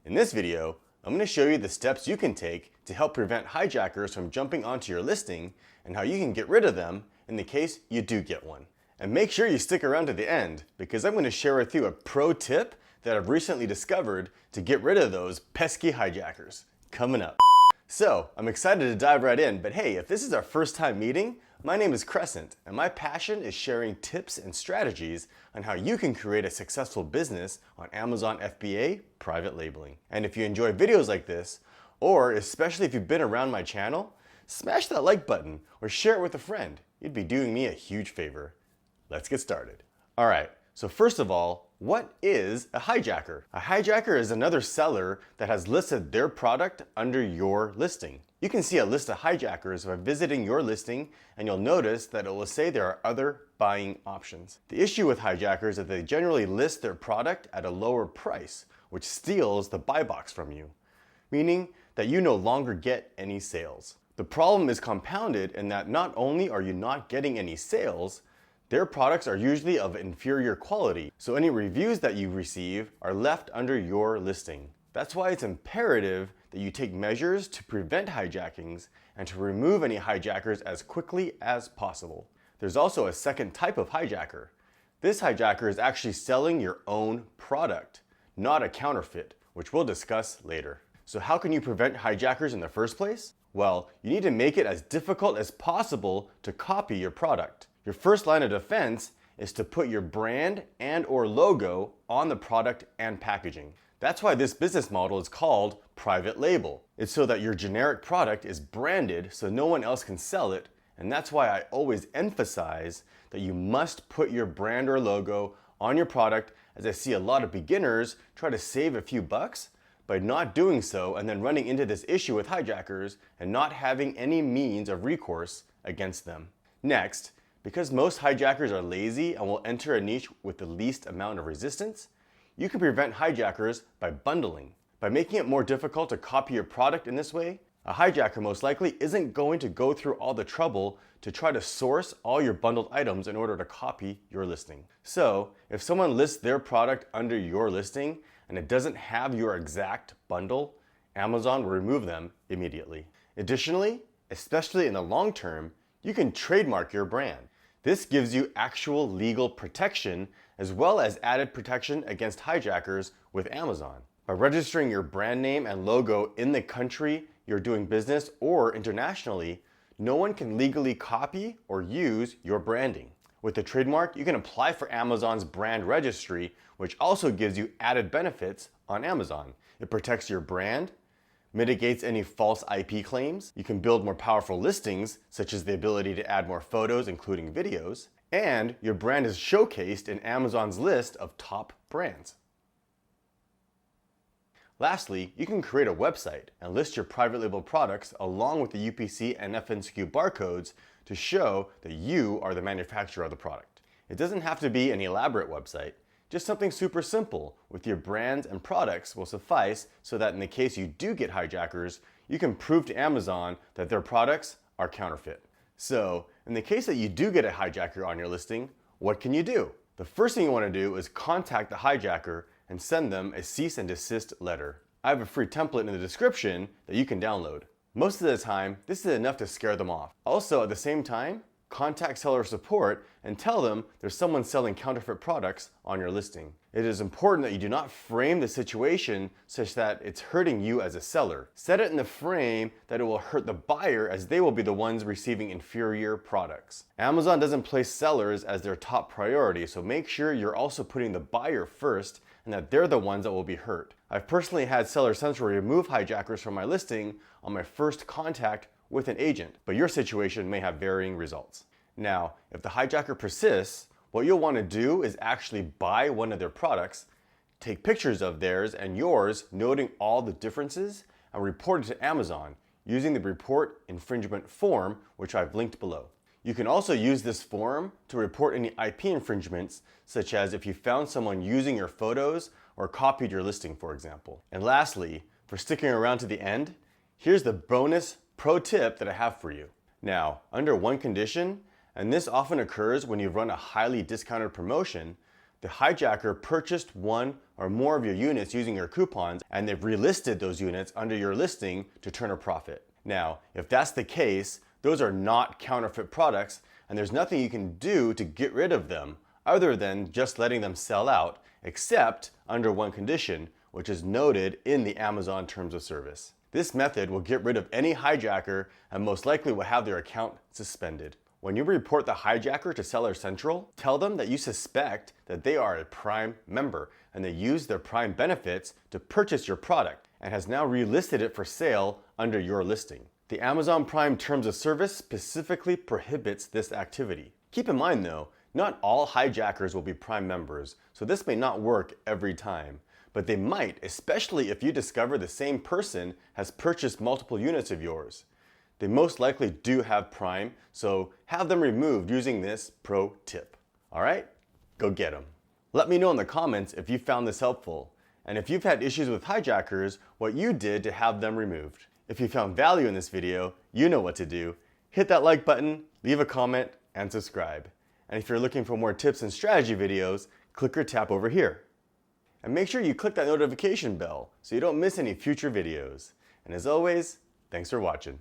In this video, I'm going to show you the steps you can take to help prevent hijackers from jumping onto your listing and how you can get rid of them in the case you do get one. And make sure you stick around to the end because I'm going to share with you a pro tip that I've recently discovered to get rid of those pesky hijackers. Coming up. So, I'm excited to dive right in, but hey, if this is our first time meeting, my name is Crescent, and my passion is sharing tips and strategies on how you can create a successful business on Amazon FBA private labeling. And if you enjoy videos like this, or especially if you've been around my channel, smash that like button or share it with a friend. You'd be doing me a huge favor. Let's get started. All right, so first of all, what is a hijacker? A hijacker is another seller that has listed their product under your listing. You can see a list of hijackers by visiting your listing, and you'll notice that it will say there are other buying options. The issue with hijackers is that they generally list their product at a lower price, which steals the buy box from you, meaning that you no longer get any sales. The problem is compounded in that not only are you not getting any sales, their products are usually of inferior quality, so any reviews that you receive are left under your listing. That's why it's imperative that you take measures to prevent hijackings and to remove any hijackers as quickly as possible. There's also a second type of hijacker. This hijacker is actually selling your own product, not a counterfeit, which we'll discuss later. So how can you prevent hijackers in the first place? Well, you need to make it as difficult as possible to copy your product. Your first line of defense is to put your brand and/or logo on the product and packaging. That's why this business model is called private label. It's so that your generic product is branded so no one else can sell it, and that's why I always emphasize that you must put your brand or logo on your product, as I see a lot of beginners try to save a few bucks by not doing so and then running into this issue with hijackers and not having any means of recourse against them. Next, because most hijackers are lazy and will enter a niche with the least amount of resistance, you can prevent hijackers by bundling. By making it more difficult to copy your product in this way, a hijacker most likely isn't going to go through all the trouble to try to source all your bundled items in order to copy your listing. So, if someone lists their product under your listing and it doesn't have your exact bundle, Amazon will remove them immediately. Additionally, especially in the long term, you can trademark your brand. This gives you actual legal protection as well as added protection against hijackers with Amazon. By registering your brand name and logo in the country you're doing business or internationally, no one can legally copy or use your branding. With the trademark, you can apply for Amazon's brand registry, which also gives you added benefits on Amazon. It protects your brand, mitigates any false IP claims, you can build more powerful listings, such as the ability to add more photos, including videos, and your brand is showcased in Amazon's list of top brands. Lastly, you can create a website and list your private label products along with the UPC and FNSKU barcodes to show that you are the manufacturer of the product. It doesn't have to be an elaborate website. Just something super simple with your brands and products will suffice so that in the case you do get hijackers, you can prove to Amazon that their products are counterfeit. So, in the case that you do get a hijacker on your listing, what can you do? The first thing you want to do is contact the hijacker and send them a cease and desist letter. I have a free template in the description that you can download. Most of the time, this is enough to scare them off. Also, at the same time, contact seller support and tell them there's someone selling counterfeit products on your listing. It is important that you do not frame the situation such that it's hurting you as a seller. Set it in the frame that it will hurt the buyer, as they will be the ones receiving inferior products. Amazon doesn't place sellers as their top priority, so make sure you're also putting the buyer first and that they're the ones that will be hurt. I've personally had Seller Central remove hijackers from my listing on my first contact with an agent, but your situation may have varying results. Now, if the hijacker persists, what you'll want to do is actually buy one of their products, take pictures of theirs and yours, noting all the differences, and report it to Amazon using the report infringement form, which I've linked below. You can also use this form to report any IP infringements, such as if you found someone using your photos or copied your listing, for example. And lastly, for sticking around to the end, here's the bonus pro tip that I have for you. Now, under one condition, and this often occurs when you run a highly discounted promotion, The hijacker purchased one or more of your units using your coupons, and they've relisted those units under your listing to turn a profit. Now, if that's the case, those are not counterfeit products, and there's nothing you can do to get rid of them other than just letting them sell out, except under one condition, which is noted in the Amazon Terms of Service. This method will get rid of any hijacker and most likely will have their account suspended. When you report the hijacker to Seller Central, tell them that you suspect that they are a Prime member and they use their Prime benefits to purchase your product and has now relisted it for sale under your listing. The Amazon Prime Terms of Service specifically prohibits this activity. Keep in mind though, not all hijackers will be Prime members, so this may not work every time. But they might, especially if you discover the same person has purchased multiple units of yours. They most likely do have Prime, so have them removed using this pro tip. All right, go get them. Let me know in the comments if you found this helpful, and if you've had issues with hijackers, what you did to have them removed. If you found value in this video, you know what to do. Hit that like button, leave a comment, and subscribe. And if you're looking for more tips and strategy videos, click or tap over here. And make sure you click that notification bell so you don't miss any future videos. And as always, thanks for watching.